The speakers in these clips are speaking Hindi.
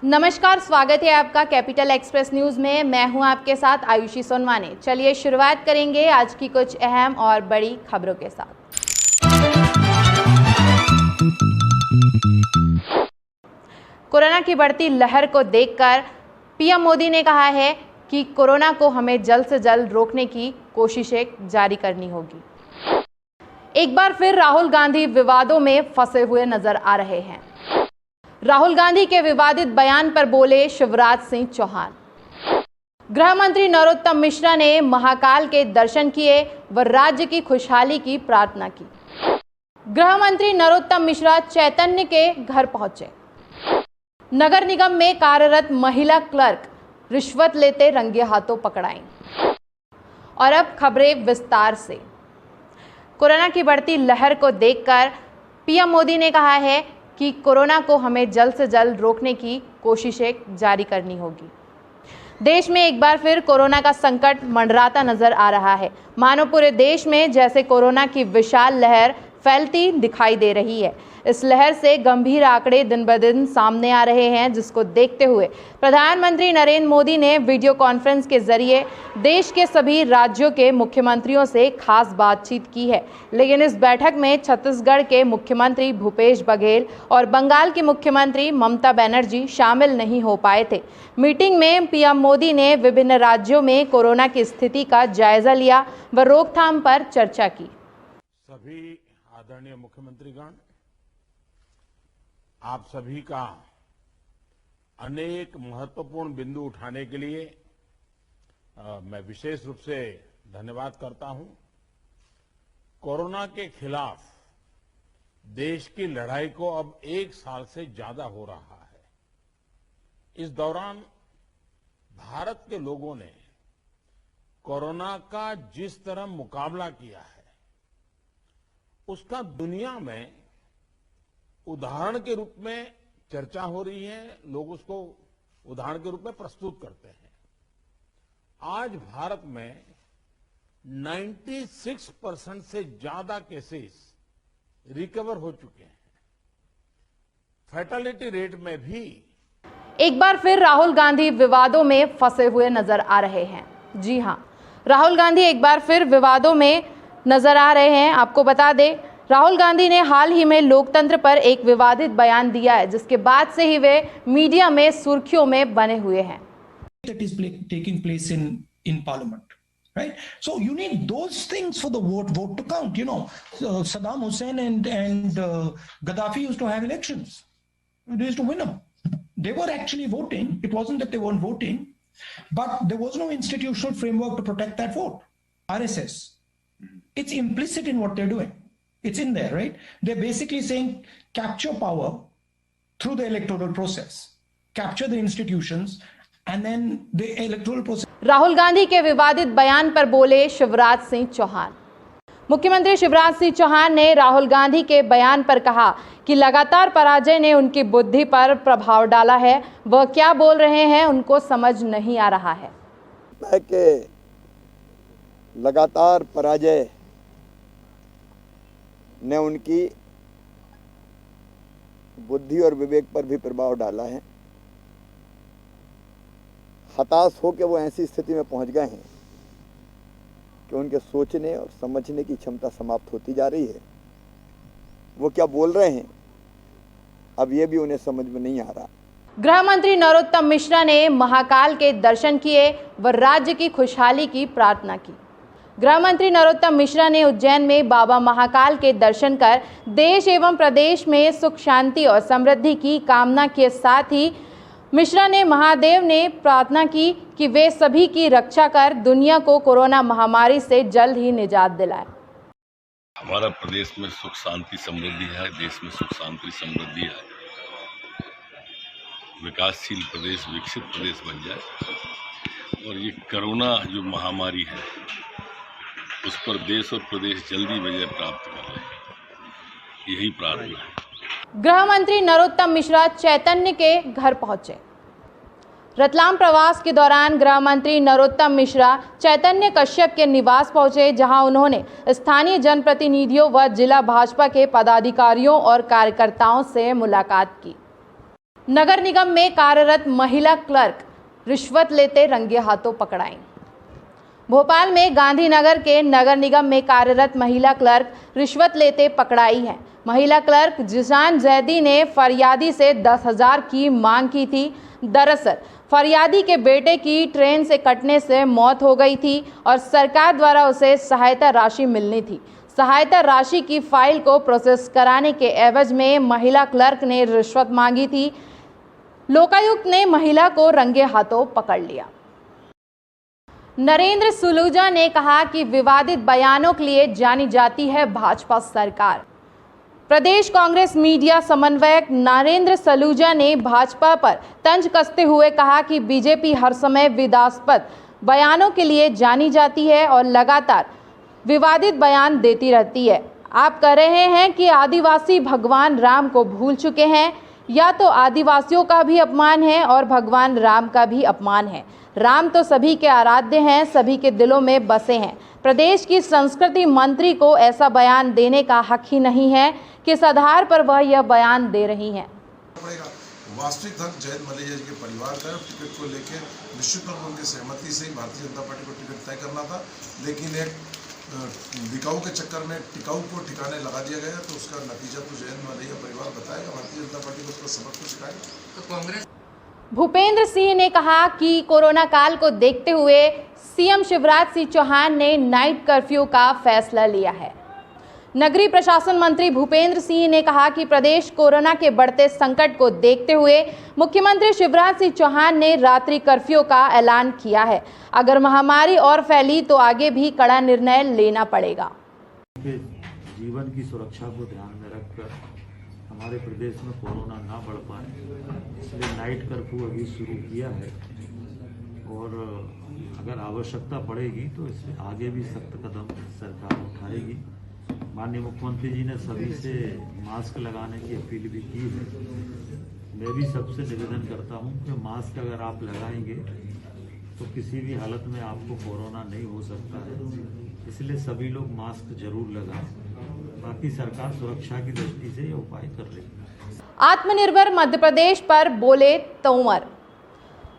नमस्कार, स्वागत है आपका कैपिटल एक्सप्रेस न्यूज़ में। मैं हूं आपके साथ आयुषी सोनवाने। चलिए शुरुआत करेंगे आज की कुछ अहम और बड़ी खबरों के साथ। कोरोना की बढ़ती लहर को देखकर पीएम मोदी ने कहा है कि कोरोना को हमें जल्द से जल्द रोकने की कोशिशें जारी करनी होगी। एक बार फिर राहुल गांधी विवादों में फंसे हुए नजर आ रहे हैं। राहुल गांधी के विवादित बयान पर बोले शिवराज सिंह चौहान। गृह मंत्री नरोत्तम मिश्रा ने महाकाल के दर्शन किए व राज्य की खुशहाली की प्रार्थना की। गृह मंत्री नरोत्तम मिश्रा चैतन्य के घर पहुंचे। नगर निगम में कार्यरत महिला क्लर्क रिश्वत लेते रंगे हाथों पकड़ाई। और अब खबरें विस्तार से। कोरोना की बढ़ती लहर को देखकर पीएम मोदी ने कहा है कि कोरोना को हमें जल्द से जल्द रोकने की कोशिशें जारी करनी होगी। देश में एक बार फिर कोरोना का संकट मंडराता नजर आ रहा है। मानो पूरे देश में जैसे कोरोना की विशाल लहर फैलती दिखाई दे रही है। इस लहर से गंभीर आंकड़े दिन ब दिन सामने आ रहे हैं, जिसको देखते हुए प्रधानमंत्री नरेंद्र मोदी ने वीडियो कॉन्फ्रेंस के जरिए देश के सभी राज्यों के मुख्यमंत्रियों से खास बातचीत की है। लेकिन इस बैठक में छत्तीसगढ़ के मुख्यमंत्री भूपेश बघेल और बंगाल की मुख्यमंत्री ममता बनर्जी शामिल नहीं हो पाए थे। मीटिंग में पीएम मोदी ने विभिन्न राज्यों में कोरोना की स्थिति का जायजा लिया व रोकथाम पर चर्चा की। सभी आदरणीय मुख्यमंत्रीगण, आप सभी का अनेक महत्वपूर्ण बिंदु उठाने के लिए मैं विशेष रूप से धन्यवाद करता हूं। कोरोना के खिलाफ देश की लड़ाई को अब 1 साल से ज्यादा हो रहा है। इस दौरान भारत के लोगों ने कोरोना का जिस तरह मुकाबला किया है, उसका दुनिया में उदाहरण के रूप में चर्चा हो रही है। लोग उसको उदाहरण के रूप में प्रस्तुत करते हैं। आज भारत में 96% से ज्यादा केसेस रिकवर हो चुके हैं। फैटेलिटी रेट में भी एक बार फिर राहुल गांधी विवादों में फंसे हुए नजर आ रहे हैं। जी हां, राहुल गांधी एक बार फिर विवादों में नजर आ रहे हैं। आपको बता दें, राहुल गांधी ने हाल ही में लोकतंत्र पर एक विवादित बयान दिया है, जिसके बाद से ही वे मीडिया में सुर्खियों में बने हुए हैं। That is taking place in parliament, right? So you need those things for the vote to count. You know, Saddam Hussein and Gaddafi used to have elections. They used to win them. They were actually voting. It wasn't that they weren't voting, but there was no institutional framework to protect that vote. RSS, it's implicit in what they're doing. It's in there, right? They're basically saying capture power through the electoral process, capture the institutions, and then the electoral process. Rahul Gandhi के विवादित बयान पर बोले शिवराज सिंह चौहान। मुख्यमंत्री शिवराज सिंह चौहान ने राहुल गांधी के बयान पर कहा कि लगातार पराजय ने उनकी बुद्धि पर प्रभाव डाला है। वह क्या बोल रहे हैं उनको समझ नहीं आ रहा है। कि लगातार पराजय ने उनकी बुद्धि और विवेक पर भी प्रभाव डाला है। हताश होकर वो ऐसी स्थिति में पहुंच गए हैं कि उनके सोचने और समझने की क्षमता समाप्त होती जा रही है। वो क्या बोल रहे हैं अब ये भी उन्हें समझ में नहीं आ रहा। गृह मंत्री नरोत्तम मिश्रा ने महाकाल के दर्शन किए व राज्य की खुशहाली की प्रार्थना की। गृह मंत्री नरोत्तम मिश्रा ने उज्जैन में बाबा महाकाल के दर्शन कर देश एवं प्रदेश में सुख शांति और समृद्धि की कामना के साथ ही मिश्रा ने महादेव ने प्रार्थना की कि वे सभी की रक्षा कर दुनिया को कोरोना महामारी से जल्द ही निजात दिलाए। हमारा प्रदेश में सुख शांति समृद्धि है, देश में सुख शांति समृद्धि है, विकासशील प्रदेश, विकसित प्रदेश बन जाए और ये कोरोना जो महामारी है उस पर देश और प्रदेश जल्दी विजय प्राप्त कर ले, यही प्रार्थना है। गृह मंत्री नरोत्तम मिश्रा चैतन्य के घर पहुंचे। रतलाम प्रवास के दौरान गृह मंत्री नरोत्तम मिश्रा चैतन्य कश्यप के निवास पहुंचे, जहां उन्होंने स्थानीय जनप्रतिनिधियों व जिला भाजपा के पदाधिकारियों और कार्यकर्ताओं से मुलाकात की। नगर निगम में कार्यरत महिला क्लर्क रिश्वत लेते रंगे हाथों पकड़ाई। भोपाल में गांधीनगर के नगर निगम में कार्यरत महिला क्लर्क रिश्वत लेते पकड़ाई है। महिला क्लर्क जिशान जैदी ने फरियादी से 10,000 की मांग की थी। दरअसल फरियादी के बेटे की ट्रेन से कटने से मौत हो गई थी और सरकार द्वारा उसे सहायता राशि मिलनी थी। सहायता राशि की फाइल को प्रोसेस कराने के एवज में महिला क्लर्क ने रिश्वत मांगी थी। लोकायुक्त ने महिला को रंगे हाथों पकड़ लिया। नरेंद्र सलूजा ने कहा कि विवादित बयानों के लिए जानी जाती है भाजपा सरकार। प्रदेश कांग्रेस मीडिया समन्वयक नरेंद्र सलूजा ने भाजपा पर तंज कसते हुए कहा कि बीजेपी हर समय विवादास्पद बयानों के लिए जानी जाती है और लगातार विवादित बयान देती रहती है। आप कह रहे हैं कि आदिवासी भगवान राम को भूल चुके हैं, या तो आदिवासियों का भी अपमान है और भगवान राम का भी अपमान है। राम तो सभी के आराध्य हैं, सभी के दिलों में बसे हैं। प्रदेश की संस्कृति मंत्री को ऐसा बयान देने का हक ही नहीं है, किस आधार पर वह यह बयान दे रही हैं। वास्तविक हक जयंत मलैया जी के परिवार का टिकट को लेकर निश्चित तौर पर उनकी सहमति से भारतीय जनता पार्टी को टिकट तय करना था, लेकिन एक बिकाऊ के चक्कर में टिकाऊ को ठिकाने लगा दिया गया, तो उसका नतीजा तो जयंत मलैया परिवार बताएगा, भारतीय जनता पार्टी को उसका सबक तो सिखाएगा। तो कांग्रेस भूपेंद्र सिंह ने कहा कि कोरोना काल को देखते हुए सीएम शिवराज सिंह चौहान ने नाइट कर्फ्यू का फैसला लिया है। नगरीय प्रशासन मंत्री भूपेंद्र सिंह ने कहा कि प्रदेश कोरोना के बढ़ते संकट को देखते हुए मुख्यमंत्री शिवराज सिंह चौहान ने रात्रि कर्फ्यू का ऐलान किया है। अगर महामारी और फैली तो आगे भी कड़ा निर्णय लेना पड़ेगा। जीवन की सुरक्षा को ध्यान में रखकर हमारे प्रदेश में कोरोना ना बढ़ पाए, इसलिए नाइट कर्फ्यू अभी शुरू किया है और अगर आवश्यकता पड़ेगी तो इससे आगे भी सख्त कदम सरकार उठाएगी। माननीय मुख्यमंत्री जी ने सभी से मास्क लगाने की अपील भी की है। मैं भी सबसे निवेदन करता हूं कि मास्क अगर आप लगाएंगे तो किसी भी हालत में आपको कोरोना नहीं हो सकता है, इसलिए सभी लोग मास्क जरूर लगाएं। बाकी सरकार सुरक्षा की दृष्टि से ये उपाय कर रही है। आत्मनिर्भर मध्य प्रदेश पर बोले तोमर।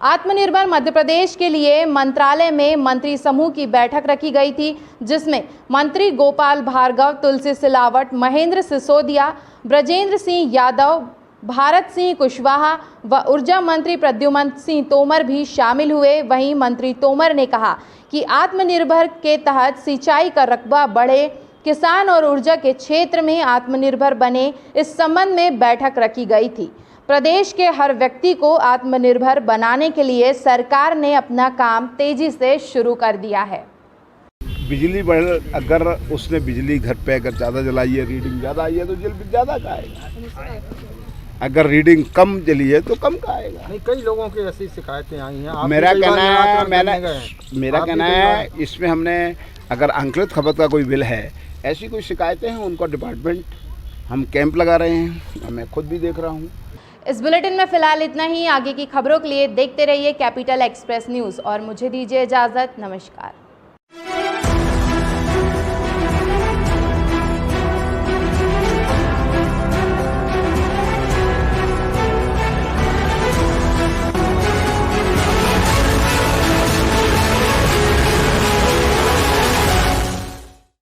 आत्मनिर्भर मध्य प्रदेश के लिए मंत्रालय में मंत्री समूह की बैठक रखी गई थी, जिसमें मंत्री गोपाल भार्गव, तुलसी सिलावट, महेंद्र सिसोदिया, ब्रजेंद्र सिंह यादव, भारत सिंह कुशवाहा व ऊर्जा मंत्री प्रद्युम्न सिंह तोमर भी शामिल हुए। वहीं मंत्री तोमर ने कहा कि आत्मनिर्भर के तहत सिंचाई का रकबा बढ़े, किसान और ऊर्जा के क्षेत्र में आत्मनिर्भर बने, इस संबंध में बैठक रखी गई थी। प्रदेश के हर व्यक्ति को आत्मनिर्भर बनाने के लिए सरकार ने अपना काम तेजी से शुरू कर दिया है। बिजली बढ़, अगर उसने बिजली घर पे अगर ज़्यादा जलाई है, रीडिंग ज़्यादा आई है तो बिल ज़्यादा का आएगा। अगर रीडिंग कम जली है तो कम का आएगा। नहीं, कई लोगों की ऐसी शिकायतें आई हैं। मेरा कहना है इसमें हमने अगर अंकुरित खपत का कोई बिल है, ऐसी कोई शिकायतें हैं, उनका डिपार्टमेंट हम कैंप लगा रहे हैं, मैं खुद भी देख रहा हूँ। इस बुलेटिन में फिलहाल इतना ही। आगे की खबरों के लिए देखते रहिए कैपिटल एक्सप्रेस न्यूज़ और मुझे दीजिए इजाज़त। नमस्कार।